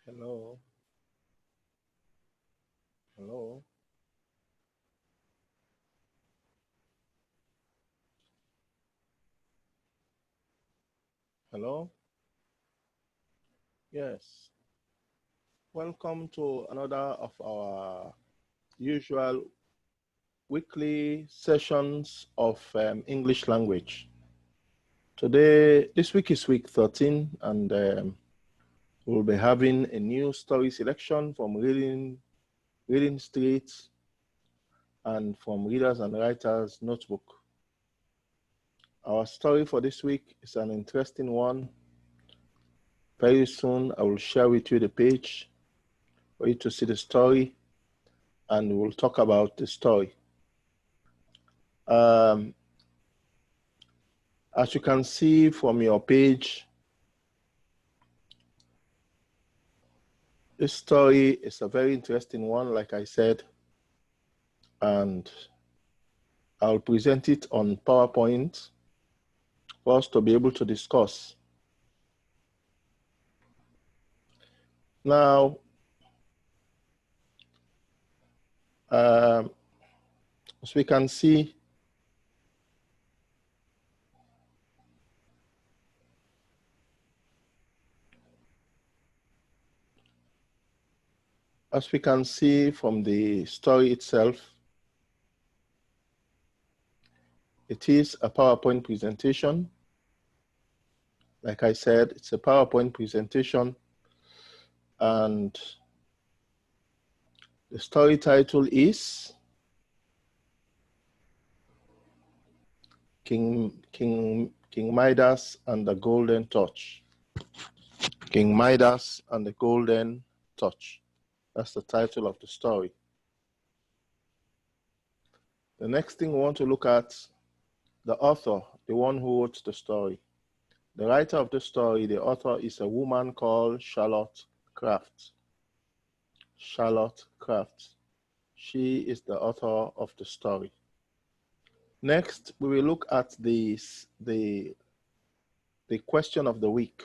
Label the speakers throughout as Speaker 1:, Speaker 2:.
Speaker 1: Hello, hello, hello. Yes, welcome to another of our usual weekly sessions of English language. Today, this week is week 13, and we'll be having a new story selection from Reading Street and from Readers and Writers Notebook. Our story for this week is an interesting one. Very soon, I will share with you the page for you to see the story, and we'll talk about the story. As you can see from your page, this story is a very interesting one, like I said, and I'll present it on PowerPoint for us to be able to discuss. Now, as we can see, from the story itself, it is a PowerPoint presentation. Like I said, it's a PowerPoint presentation, and the story title is King Midas and the Golden Touch. King Midas and the Golden Touch. That's the title of the story. The next thing we want to look at, the author, the one who wrote the story. The writer of the story, the author, is a woman called Charlotte Kraft. Charlotte Kraft. She is the author of the story. Next, we will look at the question of the week.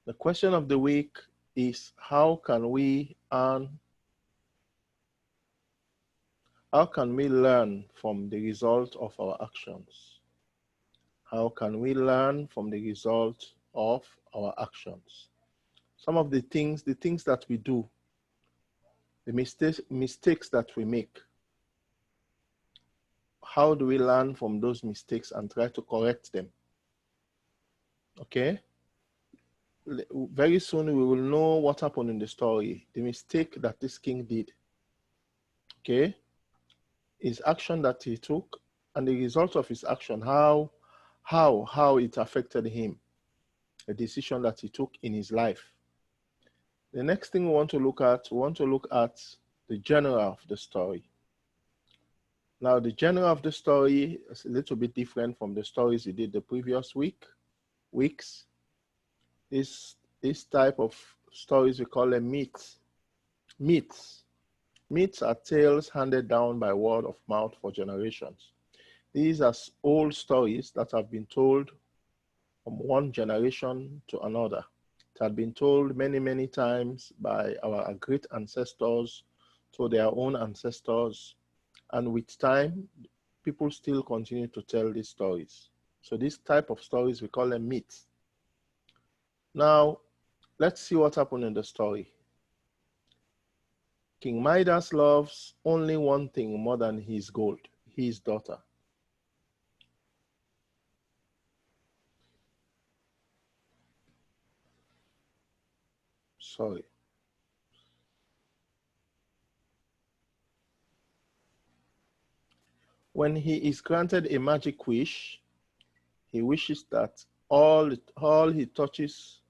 Speaker 1: The question of the week is, how can we learn from the result of our actions? How can we learn from the result of our actions? Some of the things that we do, the mistakes that we make, how do we learn from those mistakes and try to correct them? Okay? Very soon we will know what happened in the story, the mistake that this king did. Okay? His action that he took and the result of his action, how it affected him, a decision that he took in his life. The next thing we want to look at the genre of the story. Now, the genre of the story is a little bit different from the stories we did the previous weeks. This type of stories, we call them myths. Myths are tales handed down by word of mouth for generations. These are old stories that have been told from one generation to another. It had been told many, many times by our great ancestors to their own ancestors. And with time, people still continue to tell these stories. So this type of stories, we call them myths. Now, let's see what happened in the story. King Midas loves only one thing more than his gold, his daughter. Sorry. When he is granted a magic wish, he wishes that all he touches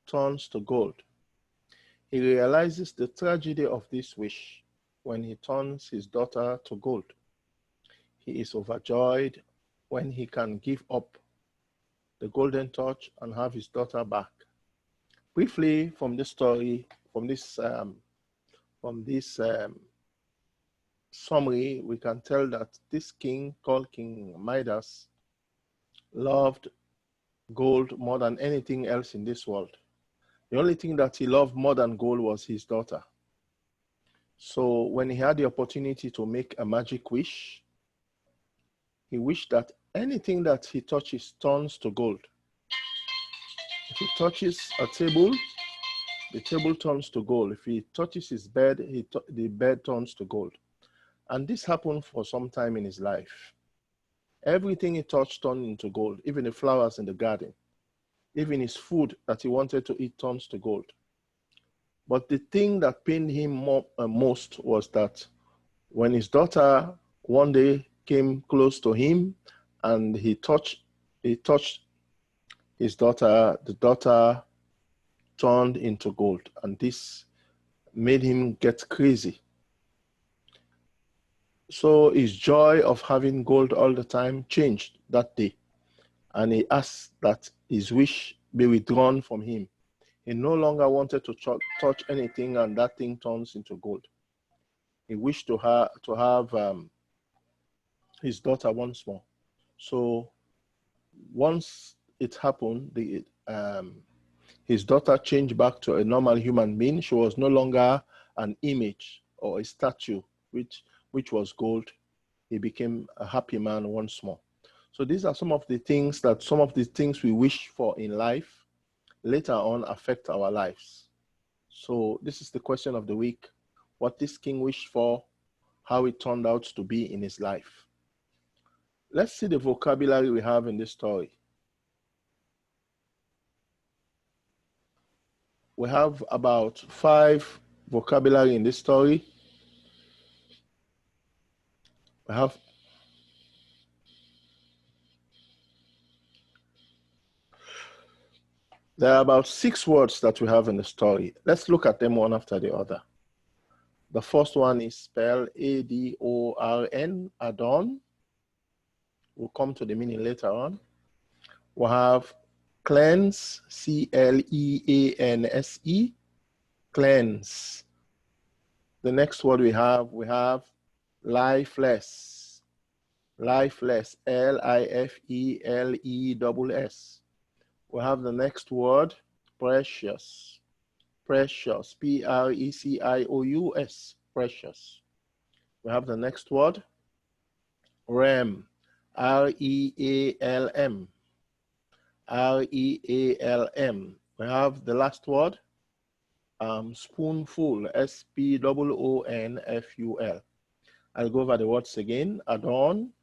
Speaker 1: turns to gold. He realizes the tragedy of this wish when he turns his daughter to gold. He is overjoyed when he can give up the golden touch and have his daughter back. Briefly, from this story, from this summary, we can tell that this king called King Midas loved gold more than anything else in this world. The only thing that he loved more than gold was his daughter. So when he had the opportunity to make a magic wish, he wished that anything that he touches turns to gold. If he touches a table, the table turns to gold. If he touches his bed, the bed turns to gold. And this happened for some time in his life. Everything he touched turned into gold, even the flowers in the garden. Even his food that he wanted to eat turns to gold. But the thing that pained him most was that when his daughter one day came close to him and he touched his daughter, the daughter turned into gold. And this made him get crazy. So his joy of having gold all the time changed that day. And he asked that his wish be withdrawn from him. He no longer wanted to touch anything, and that thing turns into gold. He wished to have his daughter once more. So once it happened, his daughter changed back to a normal human being. She was no longer an image or a statue, which was gold. He became a happy man once more. So these are some of the things we wish for in life later on affect our lives. So this is the question of the week: what this king wished for, how it turned out to be in his life. Let's see the vocabulary we have in this story. We have about 5 vocabulary in this story. There are about 6 words that we have in the story. Let's look at them one after the other. The first one is spelled A-D-O-R-N, Adon. We'll come to the meaning later on. We have cleanse, C-L-E-A-N-S-E, cleanse. The next word we have lifeless, lifeless, L-I-F-E-L-E-S-S. We have the next word, precious, precious, P-R-E-C-I-O-U-S, precious. We have the next word, realm, R-E-A-L-M, R-E-A-L-M. We have the last word, spoonful, S-P-O-O-N-F-U-L. I'll go over the words again: adorn,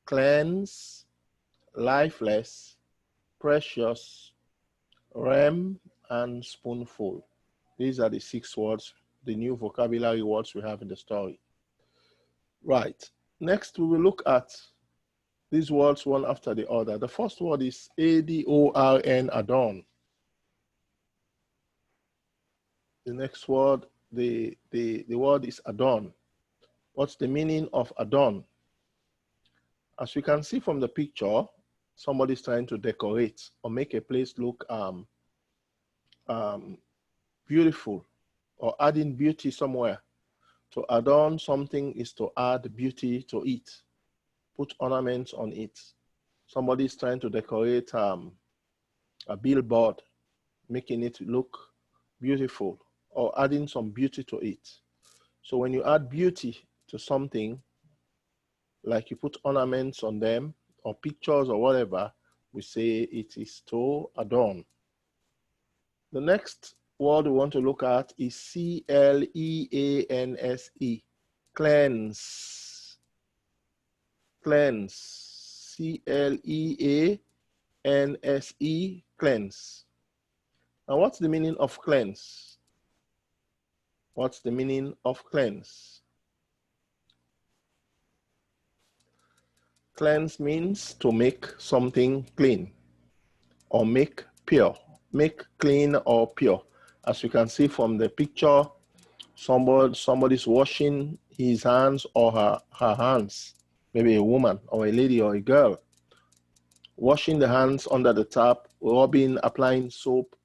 Speaker 1: cleanse, lifeless, precious, realm, and spoonful. These are the 6 words, the new vocabulary words we have in the story. Right. Next, we will look at these words one after the other. The first word is A-D-O-R-N, adorn. The next word, the word is adorn. What's the meaning of adorn? As we can see from the picture, somebody's trying to decorate or make a place look beautiful, or adding beauty somewhere. To adorn something is to add beauty to it, put ornaments on it. Somebody's trying to decorate a billboard, making it look beautiful or adding some beauty to it. So when you add beauty to something, like you put ornaments on them or pictures or whatever, we say it is to adorn. The next word we want to look at is C-L-E-A-N-S-E, cleanse. Cleanse, C-L-E-A-N-S-E, cleanse. Now what's the meaning of cleanse? What's the meaning of cleanse? Cleanse means to make something clean or make pure, make clean or pure. As you can see from the picture, somebody's washing his hands or her hands, maybe a woman or a lady or a girl, washing the hands under the tap, rubbing, applying soap,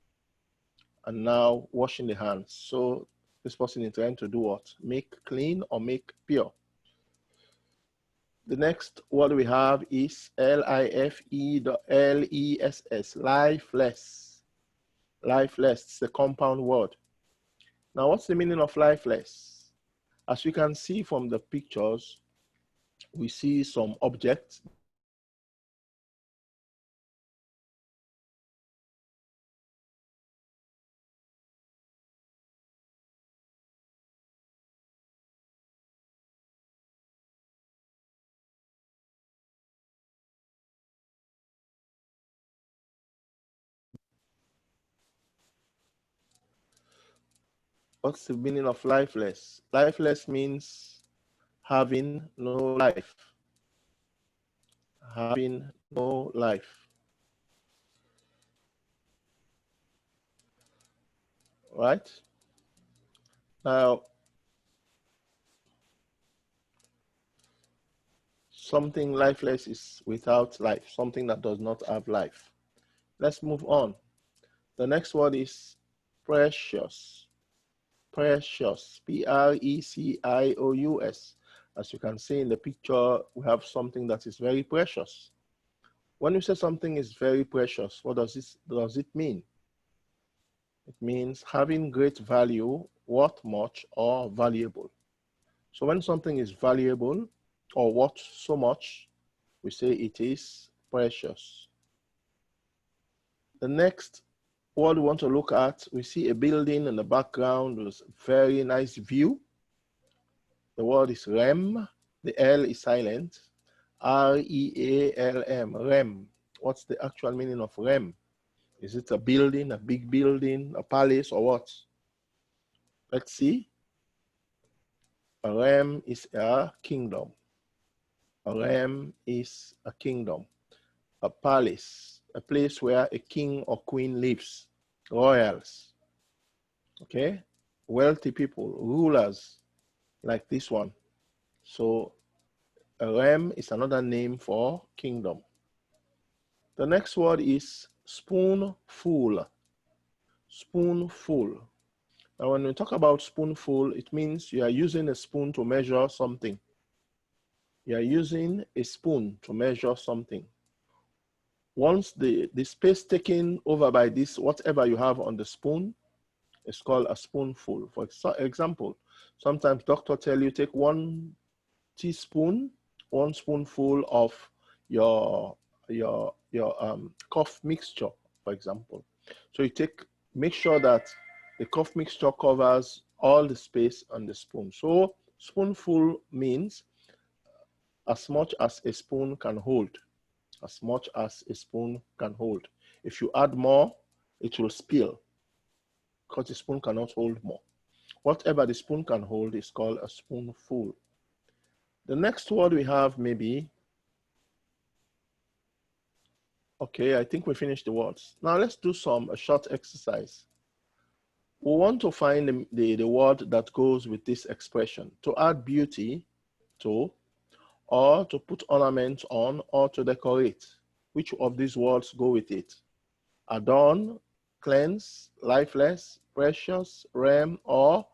Speaker 1: and now washing the hands. So this person is trying to do what? Make clean or make pure. The next word we have is L-I-F-E-L-E-S-S, lifeless. Lifeless, it's a compound word. Now, what's the meaning of lifeless? As we can see from the pictures, we see some objects. What's the meaning of lifeless? Lifeless means having no life. Having no life. Right? Now, something lifeless is without life, something that does not have life. Let's move on. The next word is precious. Precious, Precious. As you can see in the picture, we have something that is very precious. When you say something is very precious, what does it mean? It means having great value, worth much, or valuable. So when something is valuable or worth so much, we say it is precious. The next word we want to look at, we see a building in the background with a very nice view. The word is REM. The L is silent. REALM, REM. What's the actual meaning of REM? Is it a building, a big building, a palace, or what? Let's see. A realm is a kingdom. A realm is a kingdom. A palace, a place where a king or queen lives. Royals, okay? Wealthy people, rulers, like this one. So a realm is another name for kingdom. The next word is spoonful. Spoonful. Now, when we talk about spoonful, it means you are using a spoon to measure something. You are using a spoon to measure something. Once the space taken over by this, whatever you have on the spoon, is called a spoonful. For example, sometimes doctor tell you take 1 teaspoon, 1 spoonful of your cough mixture, for example. So you make sure that the cough mixture covers all the space on the spoon. So spoonful means as much as a spoon can hold. As much as a spoon can hold. If you add more, it will spill because the spoon cannot hold more. Whatever the spoon can hold is called a spoonful. The next word we have maybe, okay, I think we finished the words. Now let's do a short exercise. We want to find the word that goes with this expression. To add beauty to, or to put ornaments on, or to decorate. Which of these words go with it? Adorn, cleanse, lifeless, precious, realm, or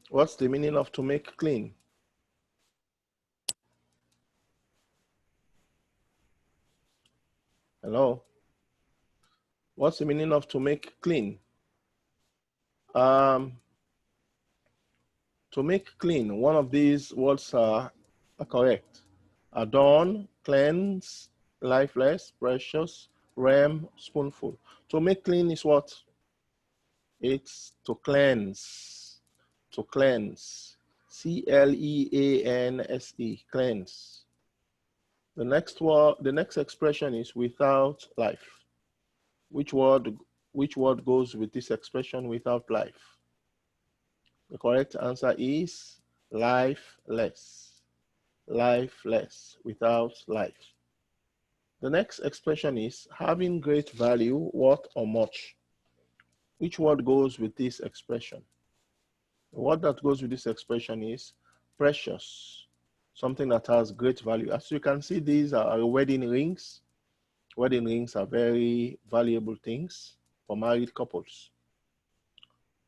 Speaker 1: what's the meaning of to make clean? Hello? What's the meaning of to make clean? To make clean, one of these words are correct. Adorn, cleanse, lifeless, precious, realm, spoonful. To make clean is what? It's to cleanse. to cleanse. C-L-E-A-N-S-E, cleanse. The next word, the next expression is without life. Which word goes with this expression, without life? The correct answer is lifeless. Lifeless, without life. The next expression is having great value, what or much. Which word goes with this expression? The word that goes with this expression is precious, something that has great value. As you can see, these are wedding rings. Wedding rings are very valuable things for married couples.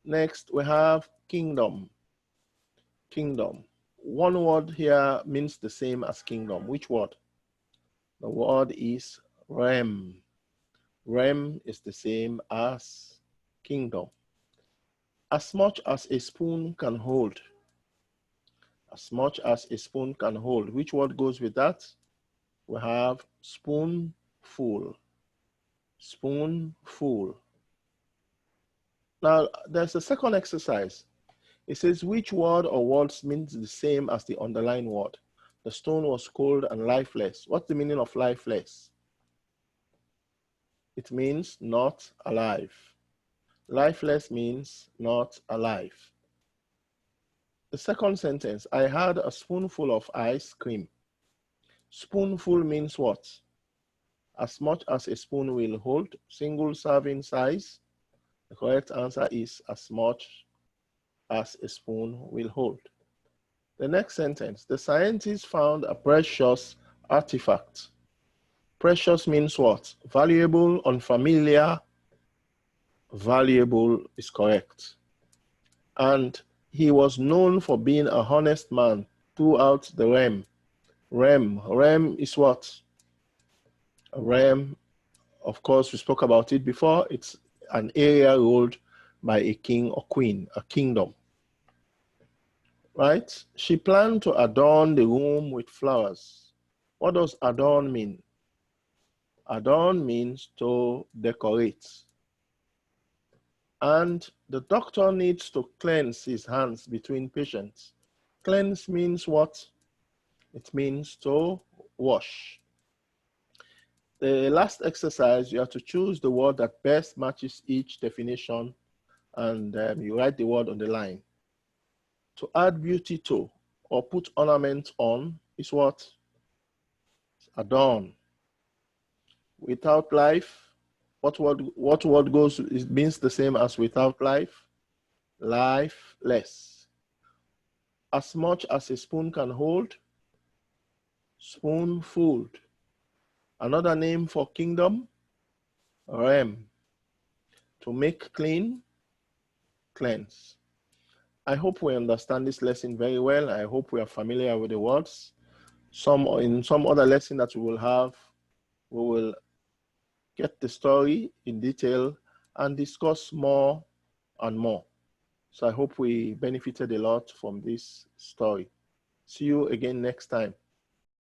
Speaker 1: Next, we have kingdom. Kingdom. One word here means the same as kingdom. Which word? The word is realm. Realm is the same as kingdom. As much as a spoon can hold. As much as a spoon can hold. Which word goes with that? We have spoonful. Spoonful. Now, there's a second exercise. It says which word or words means the same as the underlying word. The stone was cold and lifeless. What's the meaning of lifeless? It means not alive. Lifeless means not alive. The second sentence, I had a spoonful of ice cream. Spoonful means what? As much as a spoon will hold, single serving size. The correct answer is as much as a spoon will hold. The next sentence, the scientists found a precious artifact. Precious means what? Valuable, unfamiliar. Valuable is correct. And he was known for being a honest man throughout the realm. Realm is what? A realm, of course, we spoke about it before. It's an area ruled by a king or queen, a kingdom. Right? She planned to adorn the room with flowers. What does adorn mean? Adorn means to decorate. And the doctor needs to cleanse his hands between patients. Cleanse means what? It means to wash. The last exercise, you have to choose the word that best matches each definition, and you write the word on the line. To add beauty to or put ornament on is what? Adorn. Without life, what word goes, it means the same as without life? Lifeless. As much as a spoon can hold, spoonful. Another name for kingdom, realm. To make clean, cleanse. I hope we understand this lesson very well. I hope we are familiar with the words. In some other lesson that we will have, we will get the story in detail and discuss more and more. So I hope we benefited a lot from this story. See you again next time.